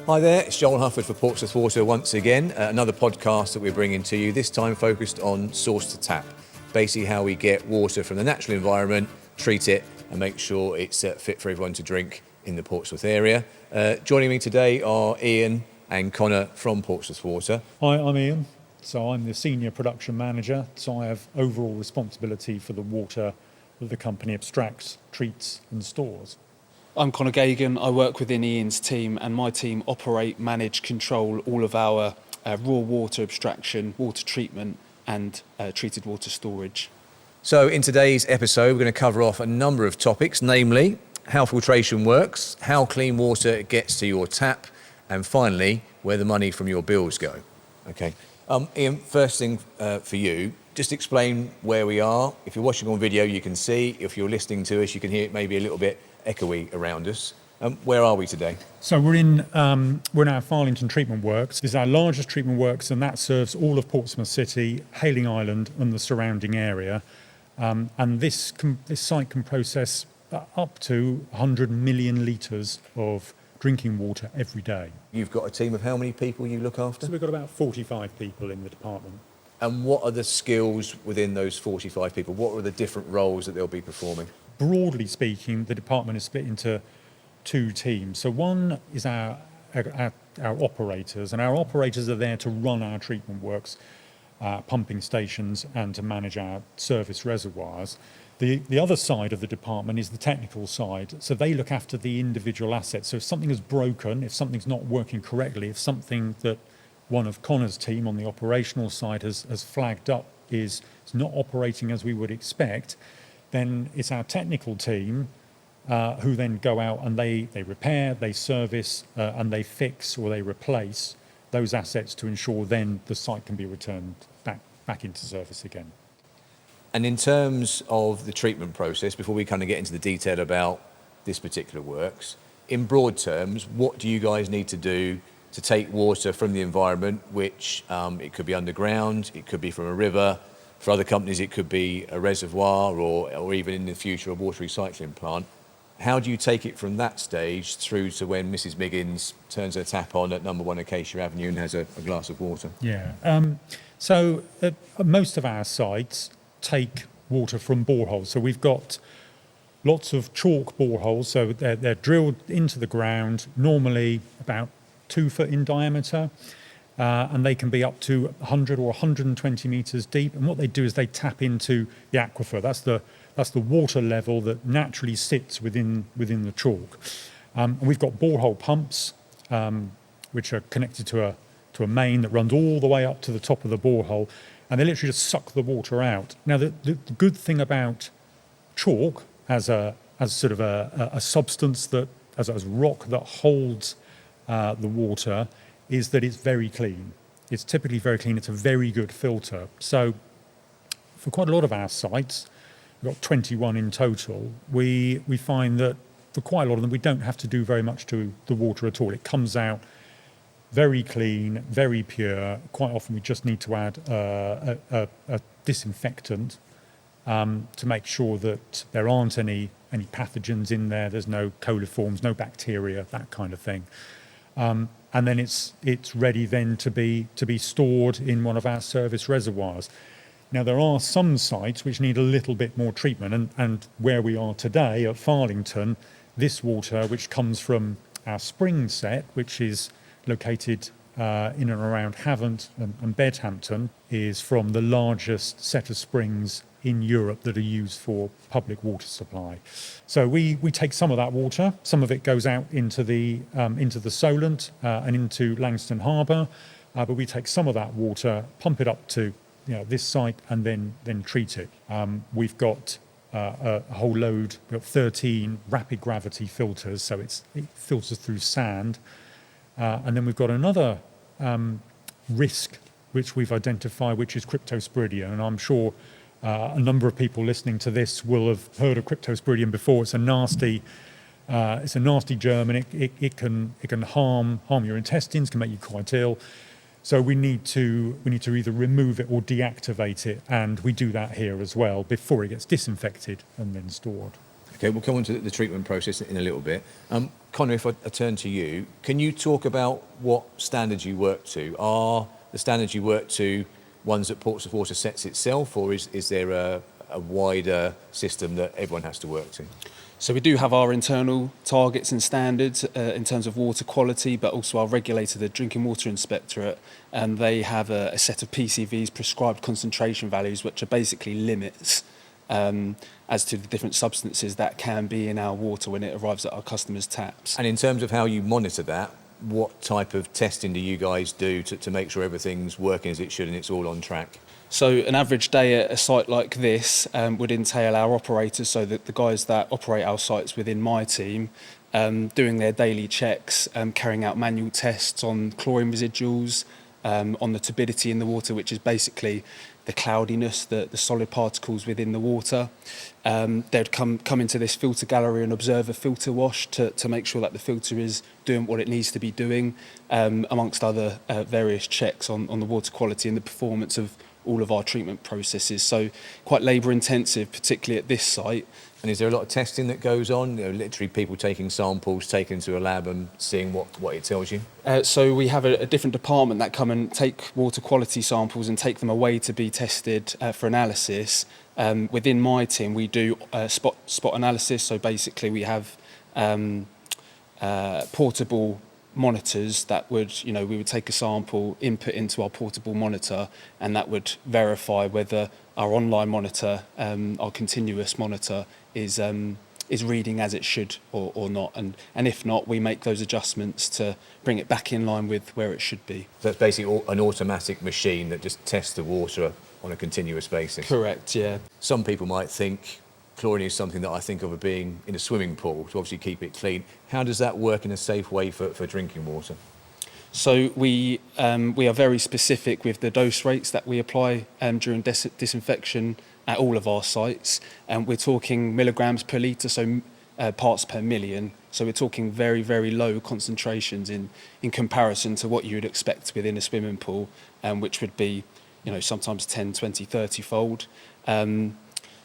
Hi there, it's Joel Hufford for Portsmouth Water once again. Another podcast that we're bringing to you, this time focused on source to tap. Basically how we get water from the natural environment, treat it and make sure it's fit for everyone to drink in the Portsmouth area. Joining me today are Ian and Conor from Portsmouth Water. Hi, I'm Ian. So I'm the Senior Production Manager, so I have overall responsibility for the water that the company abstracts, treats and stores. I'm Conor Gagan. I work within Ian's team and my team operate, manage, control all of our raw water abstraction, water treatment and treated water storage. So in today's episode we're going to cover off a number of topics, namely how filtration works, how clean water gets to your tap and finally where the money from your bills go. Okay. Ian, first thing for you, just explain where we are. If you're watching on video you can see, if you're listening to us you can hear it maybe a little bit echoey around us. Where are we today? So we're in our Farlington treatment works. This is our largest treatment works and that serves all of Portsmouth City, Hayling Island and the surrounding area. And this site can process up to 100 million litres of drinking water every day. You've got a team of how many people you look after? So we've got about 45 people in the department. And what are the skills within those 45 people? What are the different roles that they'll be performing? Broadly speaking, the department is split into two teams. So one is our operators, and our operators are there to run our treatment works, pumping stations, and to manage our surface reservoirs. The other side of the department is the technical side. So they look after the individual assets. So if something is broken, if something's not working correctly, if something that one of Conor's team on the operational side has flagged up is not operating as we would expect, then it's our technical team who then go out and they repair, they service and they fix or they replace those assets to ensure then the site can be returned back into service again. And in terms of the treatment process, before we kind of get into the detail about this particular works, in broad terms, what do you guys need to do to take water from the environment, which it could be underground, it could be from a river, for other companies it could be a reservoir or even in the future a water recycling plant. How do you take it from that stage through to when Mrs Miggins turns her tap on at number 1 Acacia Avenue and has a glass of water? Yeah, so most of our sites take water from boreholes. So we've got lots of chalk boreholes, so they're drilled into the ground, normally about 2 foot in diameter. And they can be up to 100 or 120 metres deep. And what they do is they tap into the aquifer. That's the water level that naturally sits within the chalk. And we've got borehole pumps, which are connected to a main that runs all the way up to the top of the borehole, and they literally just suck the water out. Now, the good thing about chalk as sort of a substance that as rock that holds the water is that it's very clean. It's typically very clean. It's a very good filter. So for quite a lot of our sites, we've got 21 in total, we find that for quite a lot of them, we don't have to do very much to the water at all. It comes out very clean, very pure. Quite often we just need to add a disinfectant to make sure that there aren't any pathogens in there. There's no coliforms, no bacteria, that kind of thing. And then it's ready then to be stored in one of our service reservoirs. Now there are some sites which need a little bit more treatment, and where we are today at Farlington, this water which comes from our spring set, which is located in and around Havant and Bedhampton, is from the largest set of springs in Europe that are used for public water supply. So we take some of that water, some of it goes out into the Solent and into Langston Harbour, but we take some of that water, pump it up to this site and then treat it. We've got a whole load, we've got 13 rapid gravity filters, so it filters through sand. And then we've got another risk which we've identified, which is cryptosporidium, and I'm sure a number of people listening to this will have heard of cryptosporidium before. It's a nasty germ, and it can harm your intestines, can make you quite ill. So we need to either remove it or deactivate it, and we do that here as well before it gets disinfected and then stored. Okay, we'll come on to the treatment process in a little bit. Conor, if I turn to you, can you talk about what standards you work to? Are the standards you work to ones that Portsmouth Water sets itself, or is there a wider system that everyone has to work to? So we do have our internal targets and standards in terms of water quality, but also our regulator, the Drinking Water Inspectorate, and they have a set of PCVs, prescribed concentration values, which are basically limits as to the different substances that can be in our water when it arrives at our customers' taps. And in terms of how you monitor that, what type of testing do you guys do to make sure everything's working as it should and it's all on track? So an average day at a site like this would entail our operators, so that the guys that operate our sites within my team, doing their daily checks, carrying out manual tests on chlorine residuals, on the turbidity in the water, which is basically the cloudiness, the solid particles within the water. They'd come into this filter gallery and observe a filter wash to make sure that the filter is doing what it needs to be doing, amongst other various checks on the water quality and the performance of all of our treatment processes. So quite labour intensive, particularly at this site. And is there a lot of testing that goes on? You know, literally people taking samples, taken to a lab and seeing what it tells you? So we have a different department that come and take water quality samples and take them away to be tested for analysis. Within my team, we do spot analysis. So basically we have portable monitors that would, we would take a sample, input into our portable monitor, and that would verify whether our online monitor, our continuous monitor, is reading as it should or not. And if not, we make those adjustments to bring it back in line with where it should be. So it's basically an automatic machine that just tests the water on a continuous basis? Correct, yeah. Some people might think chlorine is something that I think of as being in a swimming pool to obviously keep it clean. How does that work in a safe way for drinking water? So we are very specific with the dose rates that we apply during disinfection at all of our sites. And we're talking milligrams per litre, so parts per million. So we're talking very, very low concentrations in comparison to what you would expect within a swimming pool, which would be, sometimes 10, 20, 30 fold.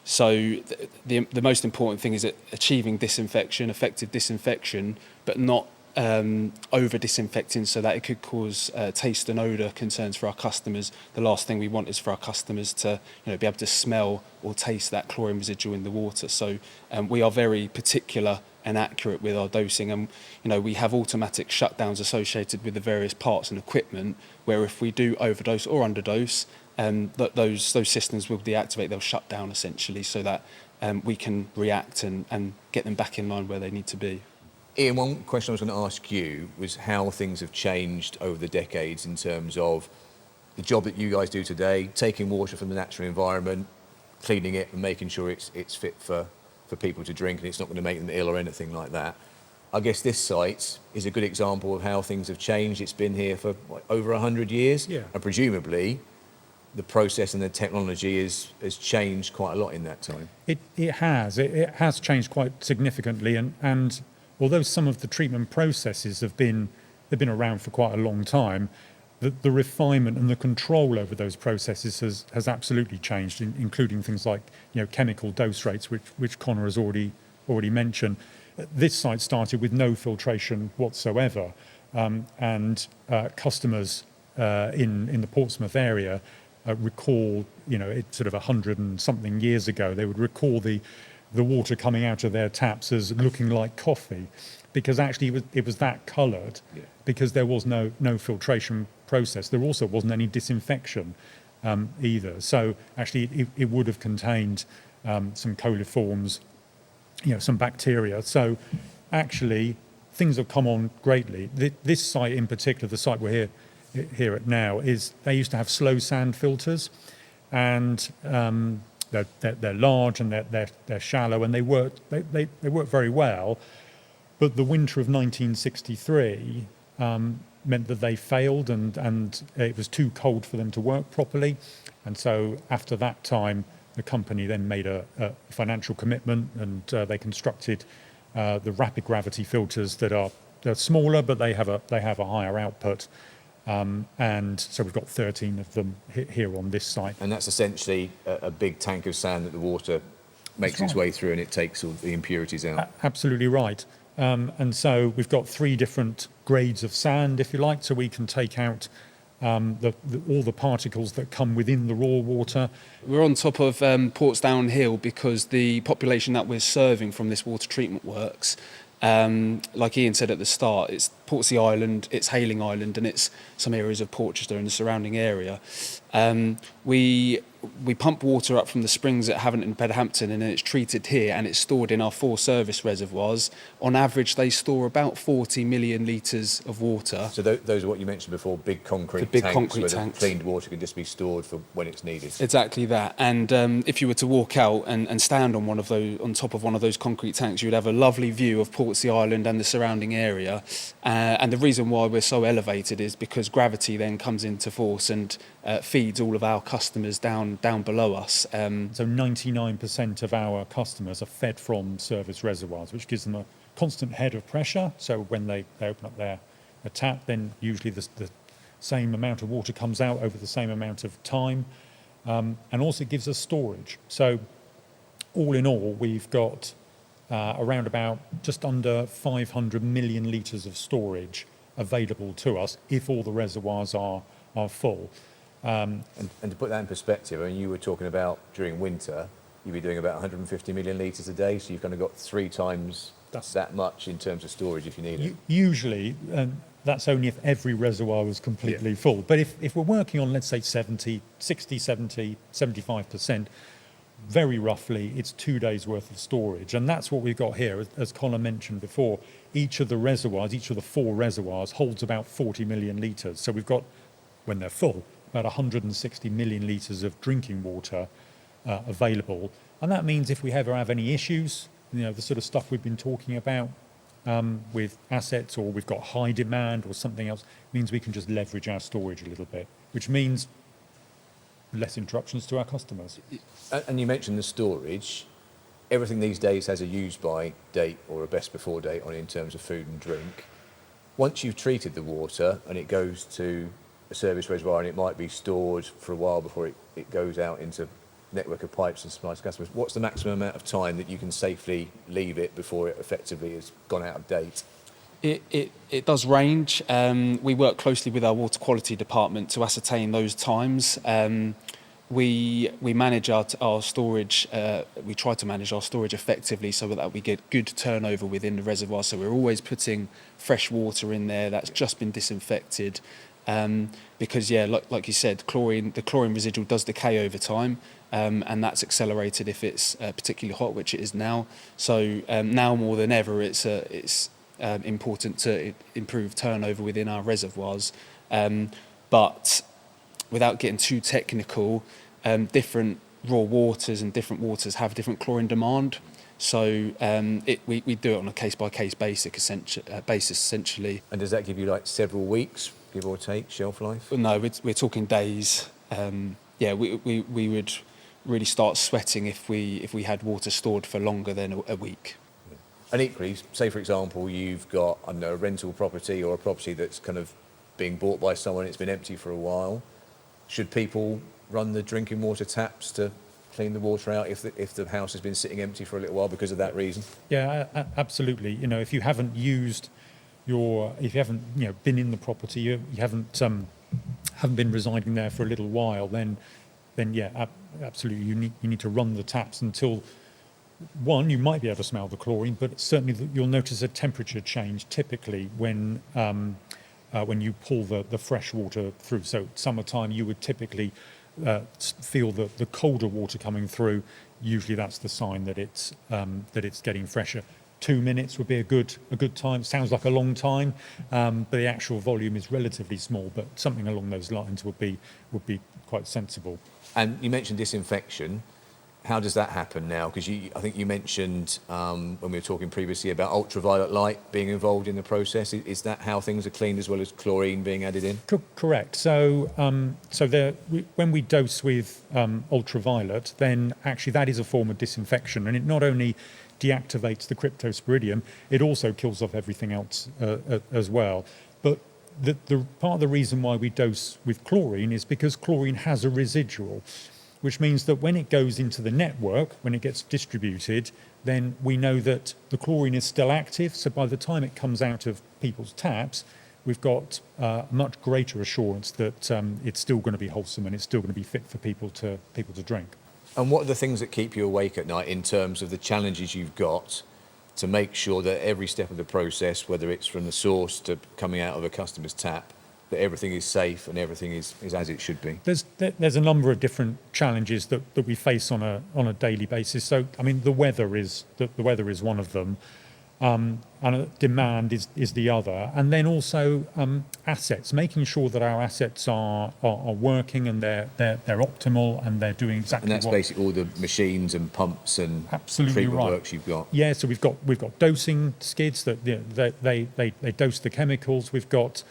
So the most important thing is achieving disinfection, effective disinfection, but not over disinfecting so that it could cause taste and odour concerns for our customers. The last thing we want is for our customers to be able to smell or taste that chlorine residual in the water. So we are very particular and accurate with our dosing, and we have automatic shutdowns associated with the various parts and equipment, where if we do overdose or underdose, those systems will deactivate, they'll shut down essentially, so that we can react and get them back in line where they need to be. Ian, one question I was going to ask you was how things have changed over the decades in terms of the job that you guys do today, taking water from the natural environment, cleaning it and making sure it's fit for people to drink and it's not going to make them ill or anything like that. I guess this site is a good example of how things have changed. It's been here for over 100 years, Yeah. And presumably the process and the technology has changed quite a lot in that time. It has. It has changed quite significantly, and although some of the treatment processes they've been around for quite a long time, the refinement and the control over those processes has absolutely changed, including things like chemical dose rates, which Conor has already mentioned. This site started with no filtration whatsoever, and customers in the Portsmouth area recall, it's sort of 100 and something years ago, they would recall the water coming out of their taps as looking like coffee, because actually it was that coloured, because there was no filtration process. There also wasn't any disinfection either. So actually it would have contained some coliforms, some bacteria. So actually things have come on greatly. This site in particular, the site we're here at now, they used to have slow sand filters, and they're large and they're shallow, and they work very well. But the winter of 1963 meant that they failed, and it was too cold for them to work properly. And so after that time, the company then made a financial commitment, and they constructed the rapid gravity filters they're smaller, but they have a higher output. And so we've got 13 of them here on this site. And that's essentially a big tank of sand that the water makes its way through and it takes all the impurities out. Absolutely right. And so we've got 3 different grades of sand, if you like, so we can take out all the particles that come within the raw water. We're on top of Portsdown Hill because the population that we're serving from this water treatment works, like Ian said at the start, it's Portsea Island, it's Hayling Island, and it's some areas of Portchester and the surrounding area. We pump water up from the springs at Havant and Bognor, and then it's treated here and it's stored in our 4 service reservoirs. On average, they store about 40 million litres of water. So those are what you mentioned before, big concrete tanks where the cleaned water can just be stored for when it's needed. Exactly that. And if you were to walk out and stand on on top of one of those concrete tanks, you'd have a lovely view of Portsea Island and the surrounding area. And the reason why we're so elevated is because gravity then comes into force and feeds all of our customers down below us. So 99% of our customers are fed from service reservoirs, which gives them a constant head of pressure. So when they open up their tap, then usually the same amount of water comes out over the same amount of time. And also it gives us storage. So all in all, we've got around about just under 500 million litres of storage available to us if all the reservoirs are full. And to put that in perspective, I mean, you were talking about during winter, you'd be doing about 150 million litres a day, so you've kind of got 3 times that much in terms of storage if you need it. Usually, that's only if every reservoir was completely full. But if we're working on, let's say, 60, 70, 75%, very roughly, it's 2 days' worth of storage. And that's what we've got here. As Conor mentioned before, each of the reservoirs, each of the 4 reservoirs holds about 40 million litres. So we've got, when they're full, about 160 million litres of drinking water available. And that means if we ever have any issues, the sort of stuff we've been talking about with assets, or we've got high demand or something else, means we can just leverage our storage a little bit, which means less interruptions to our customers. And you mentioned the storage. Everything these days has a use-by date or a best-before date on it in terms of food and drink. Once you've treated the water and it goes to a service reservoir, and it might be stored for a while before it goes out into network of pipes and supplies to customers, what's the maximum amount of time that you can safely leave it before it effectively has gone out of date? It does range. We work closely with our water quality department to ascertain those times. We manage our storage. We try to manage our storage effectively so that we get good turnover within the reservoir. So we're always putting fresh water in there that's just been disinfected. Because like you said, the chlorine residual does decay over time, and that's accelerated if it's particularly hot, which it is now. So now more than ever, it's important to improve turnover within our reservoirs. But without getting too technical, different raw waters and different waters have different chlorine demand. So we do it on a case-by-case basis, essentially. And does that give you like several weeks, give or take, shelf life? No, we're talking days. We would really start sweating if we had water stored for longer than a week. And equally, say for example, you've got, I don't know, a rental property or a property that's kind of being bought by someone, it's been empty for a while. Should people run the drinking water taps to clean the water out if the house has been sitting empty for a little while because of that reason? Yeah, absolutely. If you haven't used if you haven't been in the property, you haven't been residing there for a little while, then yeah, absolutely, you need to run the taps until, one, you might be able to smell the chlorine, but certainly you'll notice a temperature change typically when you pull the fresh water through. So summertime, you would typically feel the colder water coming through. Usually that's the sign that it's getting fresher. 2 minutes would be a good time. Sounds like a long time, but the actual volume is relatively small. But something along those lines would be quite sensible. And you mentioned disinfection. How does that happen now? Because I think you mentioned when we were talking previously about ultraviolet light being involved in the process. Is that how things are cleaned, as well as chlorine being added in? Correct. So when we dose with ultraviolet, then actually that is a form of disinfection, and it not only deactivates the cryptosporidium, it also kills off everything else as well. But the part of the reason why we dose with chlorine is because chlorine has a residual. which means that when it goes into the network, when it gets distributed, then we know that the chlorine is still active. So by the time it comes out of people's taps, we've got much greater assurance that it's still going to be wholesome and it's still going to be fit for people to drink. And what are the things that keep you awake at night in terms of the challenges you've got to make sure that every step of the process, whether it's from the source to coming out of a customer's tap, that everything is safe and everything is as it should be? There's a number of different challenges that we face on a daily basis. So I mean, the weather is one of them, and demand is the other, and then also assets, making sure that our assets are working and they're optimal and they're doing exactly. And that's basically all the machines and pumps and absolutely treatment right. works you've got. Yeah, so we've got dosing skids that they dose the chemicals. We've got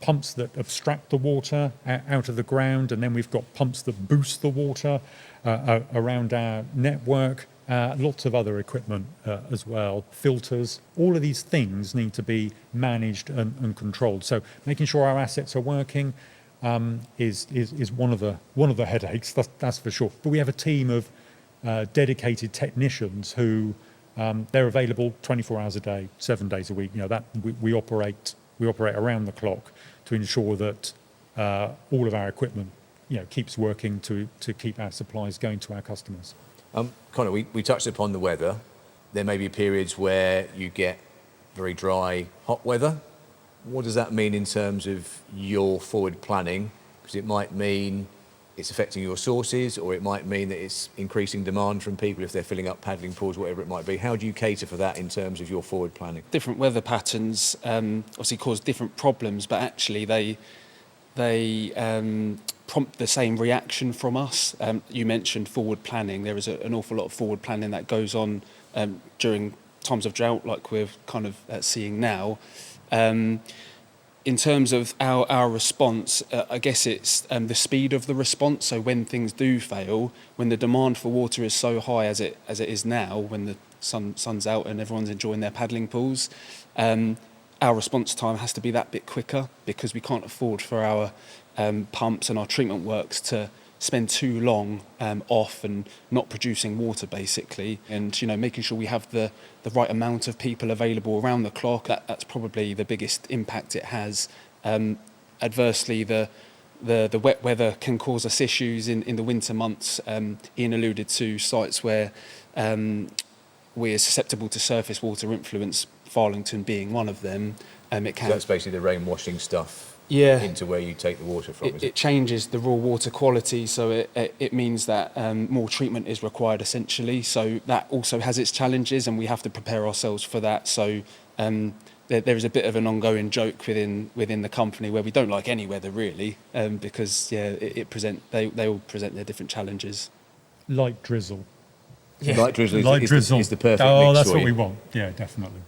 pumps that abstract the water out of the ground, and then we've got pumps that boost the water around our network. Lots of other equipment as well, filters. All of these things need to be managed and controlled. So making sure our assets are working is one of the headaches. That's for sure. But we have a team of dedicated technicians who they're available 24 hours a day, 7 days a week. You know that we operate around the clock to ensure that all of our equipment, keeps working to keep our supplies going to our customers. Conor, we touched upon the weather. There may be periods where you get very dry, hot weather. What does that mean in terms of your forward planning? Because it might mean it's affecting your sources, or it might mean that it's increasing demand from people if they're filling up paddling pools, whatever it might be. How do you cater for that in terms of your forward planning? Different weather patterns obviously cause different problems, but actually they prompt the same reaction from us. You mentioned forward planning. There is an awful lot of forward planning that goes on during times of drought, like we're kind of seeing now. In terms of our response, I guess it's the speed of the response. So when things do fail, when the demand for water is so high as it is now, when the sun's out and everyone's enjoying their paddling pools, our response time has to be that bit quicker, because we can't afford for our pumps and our treatment works to spend too long off and not producing water, basically. And making sure we have the right amount of people available around the clock, that's probably the biggest impact it has. Adversely, the wet weather can cause us issues in the winter months. Ian alluded to sites where we're susceptible to surface water influence, Farlington being one of them. It can. So that's basically the rain washing stuff. Yeah. Into where you take the water from. It changes the raw water quality, so it means that more treatment is required, essentially. So that also has its challenges, and we have to prepare ourselves for that. So there is a bit of an ongoing joke within the company where we don't like any weather, really, because they all present their different challenges. Light drizzle. Yeah. Light drizzle is the perfect mix. Oh, that's for what you. we want. Yeah, definitely.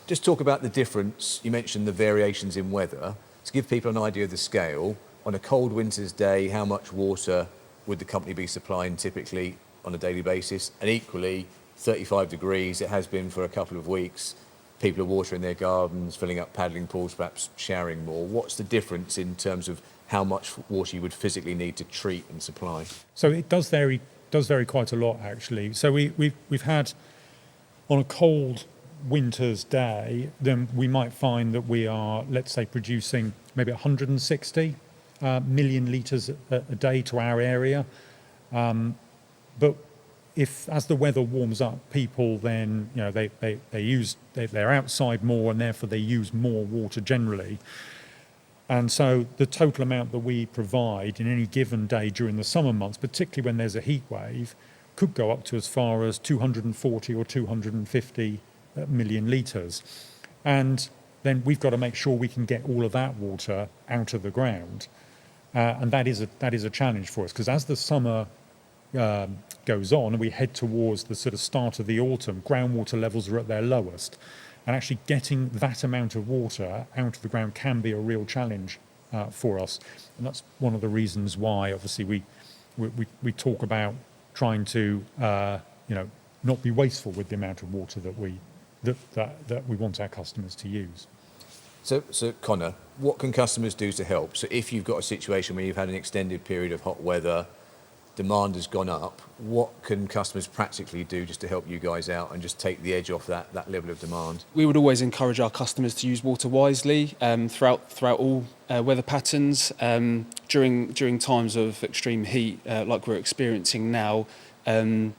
Just talk about the difference. You mentioned the variations in weather. To give people an idea of the scale, on a cold winter's day, how much water would the company be supplying typically on a daily basis? And equally, 35 degrees, it has been for a couple of weeks. People are watering their gardens, filling up paddling pools, perhaps showering more. What's the difference in terms of how much water you would physically need to treat and supply? So it does vary quite a lot, actually. So we've had, on a cold winter's day, then we might find that we are, let's say, producing maybe 160 million litres a day to our area. But if, as the weather warms up, people then, they're outside more, and therefore they use more water generally. And so the total amount that we provide in any given day during the summer months, particularly when there's a heat wave, could go up to as far as 240 or 250 million litres. And then we've got to make sure we can get all of that water out of the ground. And that is a challenge for us, because as the summer goes on and we head towards the sort of start of the autumn, groundwater levels are at their lowest. And actually getting that amount of water out of the ground can be a real challenge for us. And that's one of the reasons why, obviously, we talk about trying to not be wasteful with the amount of water that we want our customers to use. So Conor, what can customers do to help? So if you've got a situation where you've had an extended period of hot weather, demand has gone up, what can customers practically do just to help you guys out and just take the edge off that level of demand? We would always encourage our customers to use water wisely throughout all weather patterns. During times of extreme heat, like we're experiencing now, those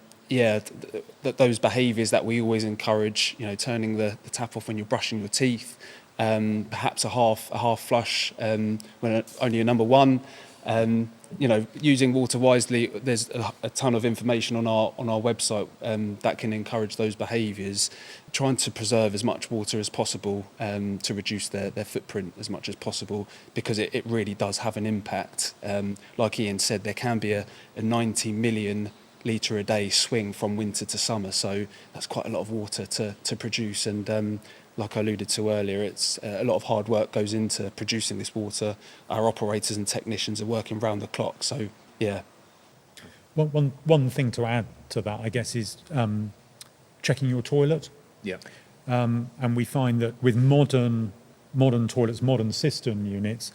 behaviours that we always encourage, turning the tap off when you're brushing your teeth, perhaps a half flush when only a number one. Using water wisely. There's a ton of information on our website that can encourage those behaviours. Trying to preserve as much water as possible to reduce their footprint as much as possible, because it really does have an impact. Like Ian said, there can be a 90 million litre a day swing from winter to summer, so that's quite a lot of water to produce. And like I alluded to earlier, it's a lot of hard work goes into producing this water. Our operators and technicians are working round the clock. So, yeah. One thing to add to that, I guess, is checking your toilet. Yeah. And we find that with modern toilets, modern cistern units,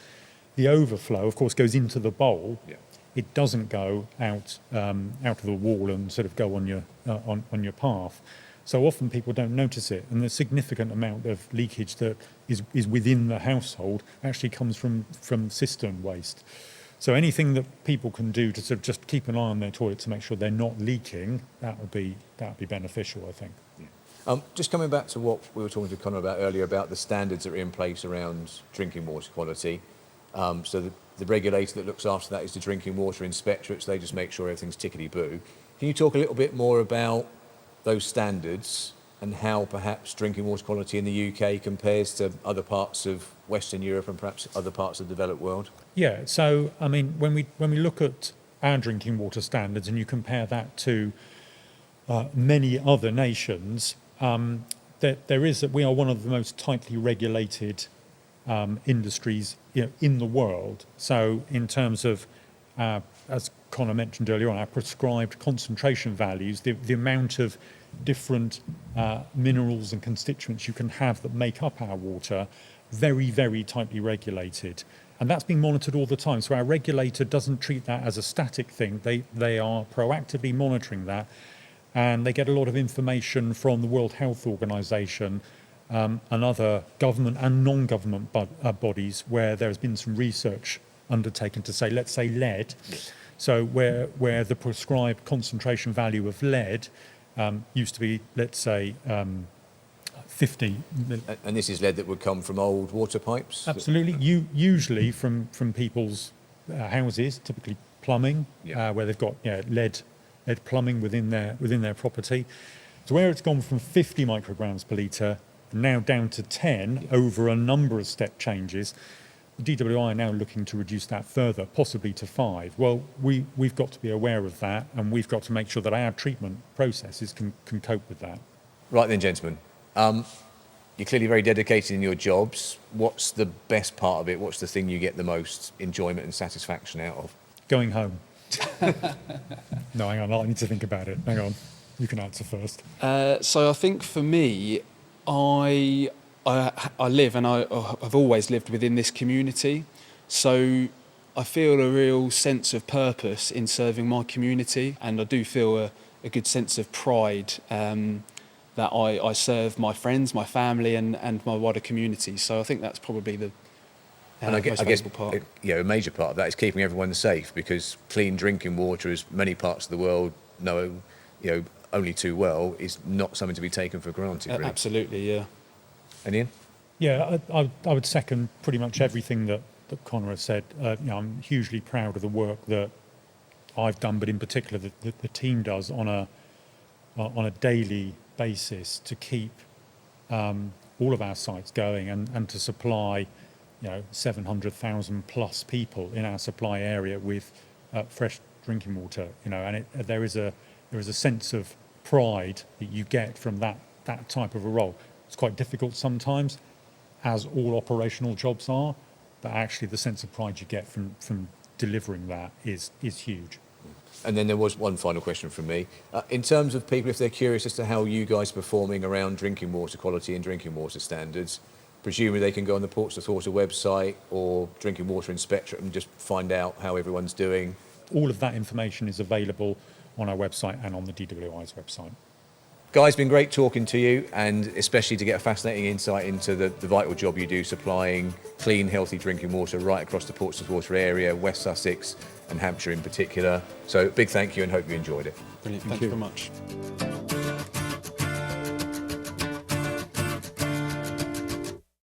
the overflow, of course, goes into the bowl. Yeah. It doesn't go out of the wall and sort of go on your path. So often people don't notice it, and the significant amount of leakage that is within the household actually comes from cistern waste. So anything that people can do to sort of just keep an eye on their toilet to make sure they're not leaking, that would be beneficial, I think. Yeah. Just coming back to what we were talking to Conor about earlier about the standards that are in place around drinking water quality. So the regulator that looks after that is the Drinking Water Inspectorate, so they just make sure everything's tickety-boo. Can you talk a little bit more about those standards and how perhaps drinking water quality in the UK compares to other parts of Western Europe and perhaps other parts of the developed world? Yeah, so I mean, when we look at our drinking water standards and you compare that to many other nations, we are one of the most tightly regulated industries in the world. So in terms of, as Conor mentioned earlier on, our prescribed concentration values, the amount of different minerals and constituents you can have that make up our water, very, very tightly regulated. And that's being monitored all the time. So our regulator doesn't treat that as a static thing. They are proactively monitoring that. And they get a lot of information from the World Health Organization and other government and non-government bodies where there's been some research undertaken to say, let's say lead. Yes. So where the prescribed concentration value of lead used to be, let's say, 50. And this is lead that would come from old water pipes? Absolutely. Usually from people's houses, typically plumbing, where they've got lead plumbing within their property. So where it's gone from 50 micrograms per litre now down to 10 over a number of step changes, the DWI are now looking to reduce that further, possibly to 5. Well, we've got to be aware of that, and we've got to make sure that our treatment processes can cope with that. Right then, gentlemen. You're clearly very dedicated in your jobs. What's the best part of it? What's the thing you get the most enjoyment and satisfaction out of? Going home. No, hang on, I need to think about it. Hang on, you can answer first. So I think for me, I live and I've always lived within this community. So I feel a real sense of purpose in serving my community, and I do feel a good sense of pride that I serve my friends, my family, and my wider community. So I think that's probably the most valuable part. A major part of that is keeping everyone safe, because clean drinking water, as many parts of the world know, only too well, is not something to be taken for granted. Really. Absolutely, yeah. And Ian? Yeah, I would second pretty much everything that Conor has said. I'm hugely proud of the work that I've done, but in particular the team does on a daily basis to keep all of our sites going and to supply 700,000 plus people in our supply area with fresh drinking water. There is a sense of pride that you get from that type of a role. It's quite difficult sometimes, as all operational jobs are, but actually the sense of pride you get from delivering that is huge. And then there was one final question from me. In terms of people, if they're curious as to how you guys are performing around drinking water quality and drinking water standards, presumably they can go on the Portsmouth Water website or Drinking Water Inspectorate and just find out how everyone's doing all of that information is available on our website and on the DWI's website. Guys, been great talking to you, and especially to get a fascinating insight into the vital job you do supplying clean, healthy drinking water right across the Portsmouth Water area, West Sussex and Hampshire in particular. So big thank you and hope you enjoyed it. Brilliant. Thank you very much.